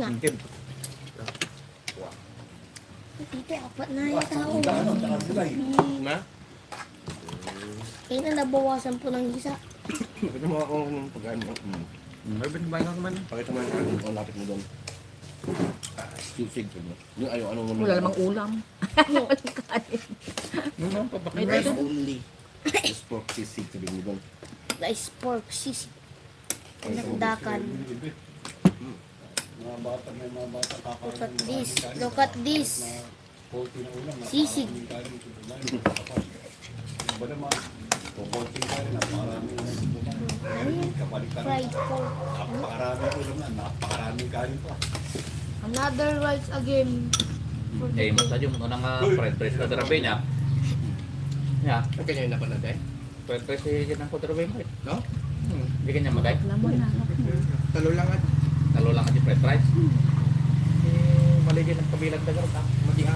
nga. Tingkid. Dito, apat na yung tao. Na? Kaya na nabawasan po ng isa. Pakita mo ako ng pag-ano. Ay, binibay ka naman. Pakita mo yung ang lapit mo doon. Sisig. Yung ayaw, anong naman. Wala namang ulam. Walang kanin. Ano, papakita. Rice only. Just pork sisig. Sabihin mo doon. Rice pork sisig. Nakdakan. Look at this. Look at this. Sisig. Fried pork. Another rice again. Eh, basta yung unang fried rice na darabe niya. Ya, Ang kanya yung napanood eh. fried rice yung ng darabe mo. No? Hindi kanya magay. Laman na. Talo lang at Talo lang ka di fried rice. Eh, mali din ang kabilang dagar ka. matiha.